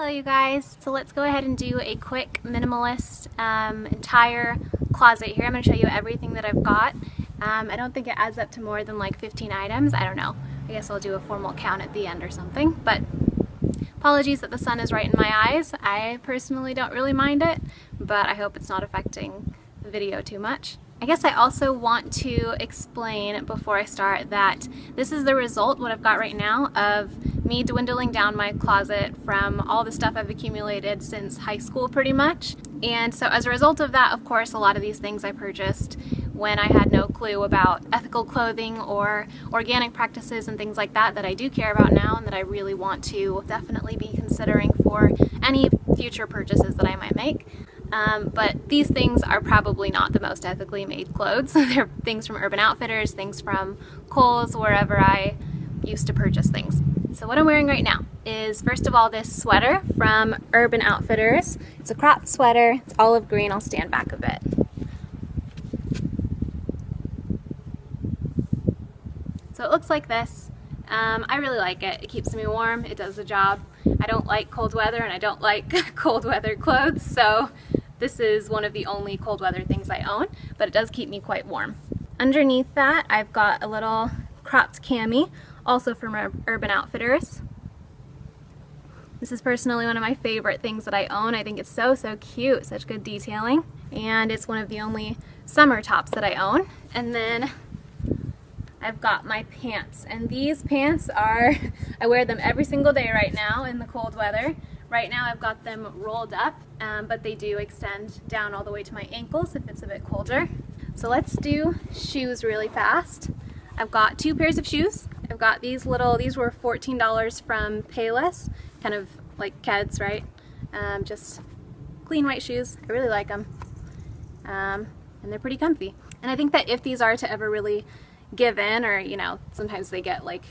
Hello you guys. So let's go ahead and do a quick minimalist entire closet here. I'm going to show you everything that I've got. I don't think it adds up to more than like 15 items. I don't know. I guess I'll do a formal count at the end or something. But apologies that the sun is right in my eyes. I personally don't really mind it, but I hope it's not affecting the video too much. I guess I also want to explain before I start that this is the result, what I've got right now, of me dwindling down my closet from all the stuff I've accumulated since high school pretty much. And so as a result of that, of course, a lot of these things I purchased when I had no clue about ethical clothing or organic practices and things like that that I do care about now and that I really want to definitely be considering for any future purchases that I might make. But these things are probably not the most ethically made clothes. They're things from Urban Outfitters, things from Kohl's, wherever I used to purchase things. So what I'm wearing right now is, first of all, this sweater from Urban Outfitters. It's a cropped sweater. It's olive green. I'll stand back a bit. So it looks like this. I really like it. It keeps me warm. It does the job. I don't like cold weather and I don't like cold weather clothes, so this is one of the only cold weather things I own, but it does keep me quite warm. Underneath that, I've got a little cropped cami, also from Urban Outfitters. This is personally one of my favorite things that I own. I think it's so cute, such good detailing, and it's one of the only summer tops that I own. And then I've got my pants, and these pants are, I wear them every single day right now in the cold weather. Right now I've got them rolled up, but they do extend down all the way to my ankles if it's a bit colder. So let's do shoes really fast. I've got two pairs of shoes. I've got these were $14 from Payless, kind of like Keds, right? Just clean white shoes. I really like them, and they're pretty comfy. And I think that if these are to ever really give in, or sometimes they get like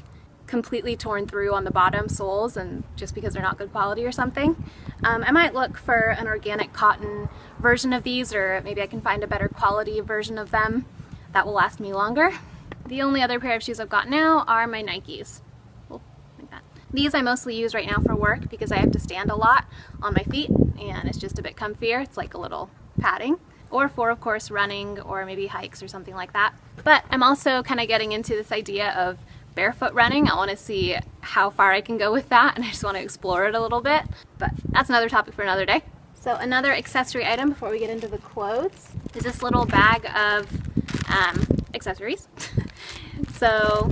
completely torn through on the bottom soles and just because they're not good quality or something, I might look for an organic cotton version of these, or maybe I can find a better quality version of them that will last me longer. The only other pair of shoes I've got now are my Nikes. Oh, like that. These I mostly use right now for work because I have to stand a lot on my feet and it's just a bit comfier. It's like a little padding. Or for, of course, running or maybe hikes or something like that. But I'm also kind of getting into this idea of barefoot running. I want to see how far I can go with that, and I just want to explore it a little bit. But that's another topic for another day. So another accessory item before we get into the clothes is this little bag of accessories. So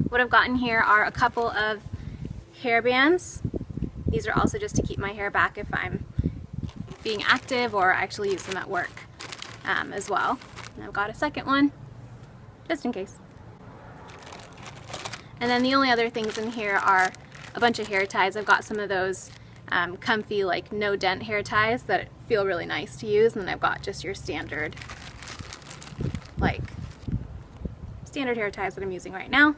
what I've gotten here are a couple of hair bands. These are also just to keep my hair back if I'm being active, or actually use them at work as well. And I've got a second one just in case. And then the only other things in here are a bunch of hair ties. I've got some of those comfy, like no dent hair ties that feel really nice to use, and then I've got just your standard hair ties that I'm using right now.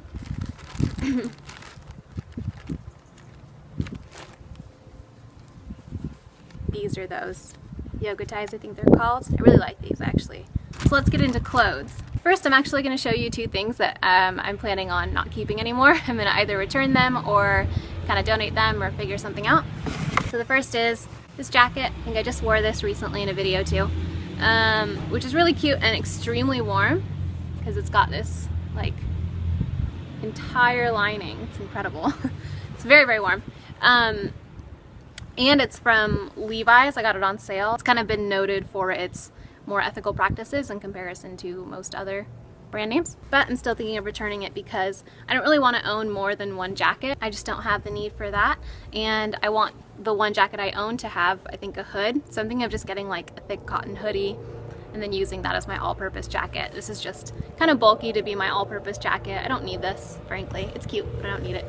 These are those yoga ties, I think they're called. I really like these actually. So let's get into clothes. First, I'm actually going to show you two things that I'm planning on not keeping anymore. I'm going to either return them or kind of donate them or figure something out. So the first is this jacket. I think I just wore this recently in a video too, which is really cute and extremely warm because it's got this like entire lining. It's incredible. It's very warm. And it's from Levi's. I got it on sale. It's kind of been noted for its more ethical practices in comparison to most other brand names. But I'm still thinking of returning it because I don't really want to own more than one jacket. I just don't have the need for that. And I want the one jacket I own to have, I think, a hood. So I'm thinking of just getting like a thick cotton hoodie and then using that as my all-purpose jacket. This is just kind of bulky to be my all-purpose jacket. I don't need this, frankly. It's cute, but I don't need it.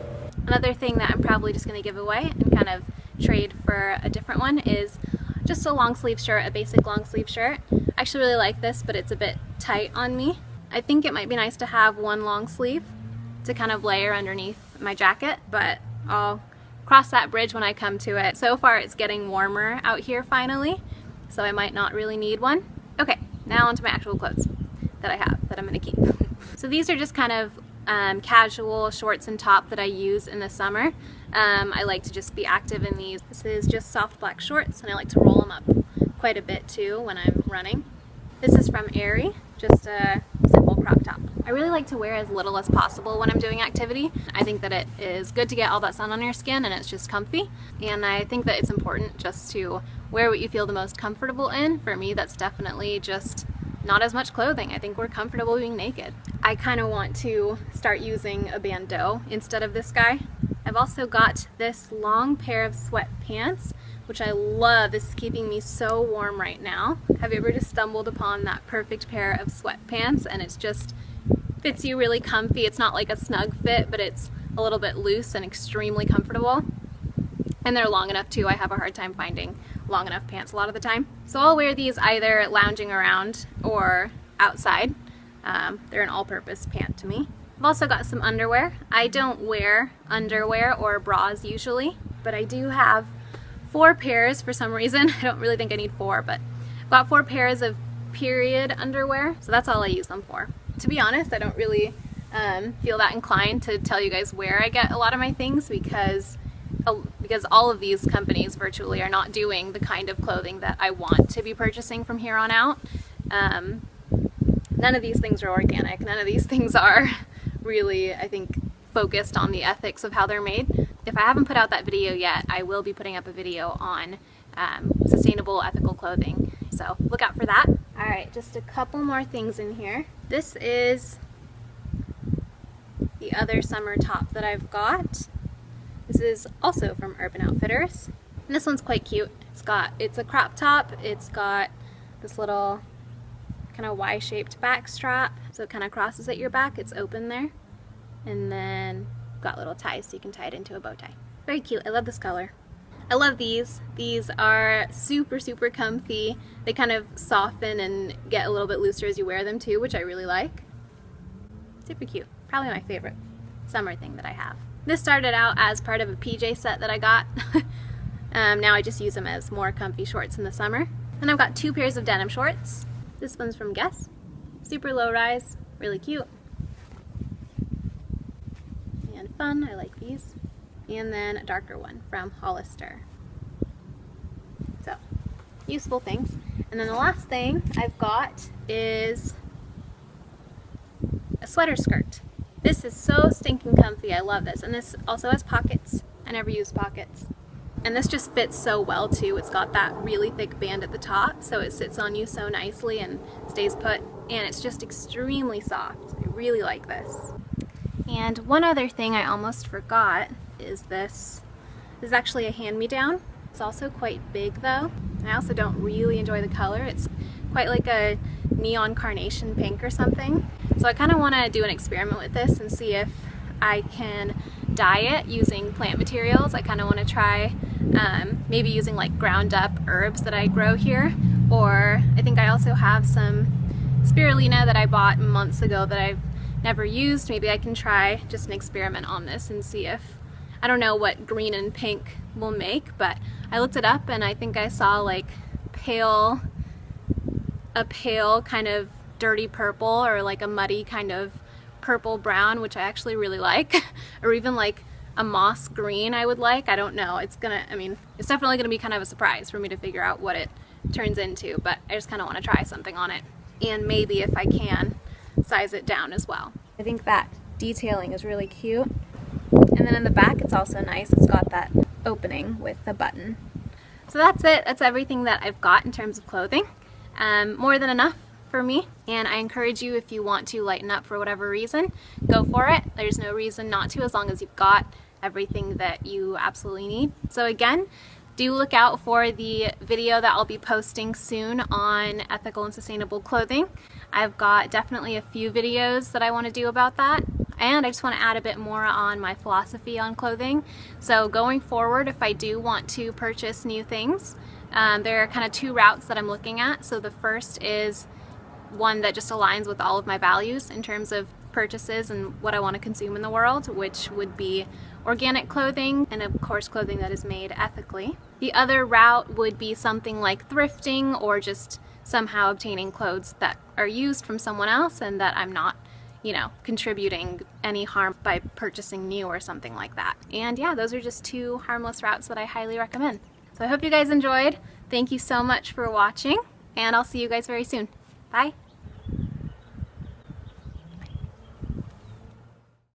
Another thing that I'm probably just going to give away and kind of trade for a different one is just a long sleeve shirt, a basic long sleeve shirt. I actually really like this, but it's a bit tight on me. I think it might be nice to have one long sleeve to kind of layer underneath my jacket, but I'll cross that bridge when I come to it. So far it's getting warmer out here finally, so I might not really need one. Okay, now onto my actual clothes that I have that I'm going to keep. So these are just kind of casual shorts and top that I use in the summer. I like to just be active in these. This is just soft black shorts, and I like to roll them up quite a bit too when I'm running. This is from Aerie, just a simple crop top. I really like to wear as little as possible when I'm doing activity. I think that it is good to get all that sun on your skin, and it's just comfy. And I think that it's important just to wear what you feel the most comfortable in. For me, that's definitely just not as much clothing. I think we're comfortable being naked. I kind of want to start using a bandeau instead of this guy. I've also got this long pair of sweatpants, which I love. This is keeping me so warm right now. Have you ever just stumbled upon that perfect pair of sweatpants and it's just fits you really comfy? It's not like a snug fit, but it's a little bit loose and extremely comfortable. And they're long enough too. I have a hard time finding long enough pants a lot of the time. So I'll wear these either lounging around or outside. They're an all-purpose pant to me. I've also got some underwear. I don't wear underwear or bras usually, but I do have 4 pairs for some reason. I don't really think I need 4, but I've got 4 pairs of period underwear, so that's all I use them for. To be honest, I don't really feel that inclined to tell you guys where I get a lot of my things because all of these companies virtually are not doing the kind of clothing that I want to be purchasing from here on out. None of these things are organic. None of these things are really, I think, focused on the ethics of how they're made. If I haven't put out that video yet, I will be putting up a video on sustainable, ethical clothing. So look out for that. All right, just a couple more things in here. This is the other summer top that I've got. This is also from Urban Outfitters. And this one's quite cute. It's a crop top. It's got this little kind of Y-shaped back strap. So it kind of crosses at your back. It's open there. And then got little ties so you can tie it into a bow tie. Very cute. I love this color. I love these. These are super, super comfy. They kind of soften and get a little bit looser as you wear them too, which I really like. Super cute. Probably my favorite summer thing that I have. This started out as part of a PJ set that I got. Now I just use them as more comfy shorts in the summer. And I've got 2 pairs of denim shorts. This one's from Guess. Super low rise, really cute. And fun, I like these. And then a darker one from Hollister. So, useful things. And then the last thing I've got is a sweater skirt. This is so stinking comfy. I love this. And this also has pockets. I never use pockets. And this just fits so well too. It's got that really thick band at the top, so it sits on you so nicely and stays put. And it's just extremely soft. I really like this. And one other thing I almost forgot is this. This is actually a hand-me-down. It's also quite big though. And I also don't really enjoy the color. It's quite like a neon carnation pink or something. So I kind of want to do an experiment with this and see if I can dye it using plant materials. I kind of want to try maybe using like ground up herbs that I grow here, or I think I also have some spirulina that I bought months ago that I've never used. Maybe I can try just an experiment on this and see if, I don't know what green and pink will make, but I looked it up and I think I saw like a pale kind of dirty purple, or like a muddy kind of purple brown, which I actually really like, or even like a moss green I would like. I don't know. It's definitely gonna be kind of a surprise for me to figure out what it turns into, but I just kind of want to try something on it, and maybe if I can size it down as well. I think that detailing is really cute. And then in the back it's also nice. It's got that opening with the button. So that's it. That's everything that I've got in terms of clothing. More than enough for me, and I encourage you, if you want to lighten up for whatever reason, go for it. There's no reason not to, as long as you've got everything that you absolutely need. So again, do look out for the video that I'll be posting soon on ethical and sustainable clothing. I've got definitely a few videos that I want to do about that, and I just want to add a bit more on my philosophy on clothing. So going forward, if I do want to purchase new things, there are kind of 2 routes that I'm looking at. So the first is one that just aligns with all of my values in terms of purchases and what I want to consume in the world, which would be organic clothing, and of course clothing that is made ethically. The other route would be something like thrifting, or just somehow obtaining clothes that are used from someone else and that I'm not you know, contributing any harm by purchasing new or something like that. And yeah, those are just 2 harmless routes that I highly recommend. So I hope you guys enjoyed. Thank you so much for watching, and I'll see you guys very soon. Bye!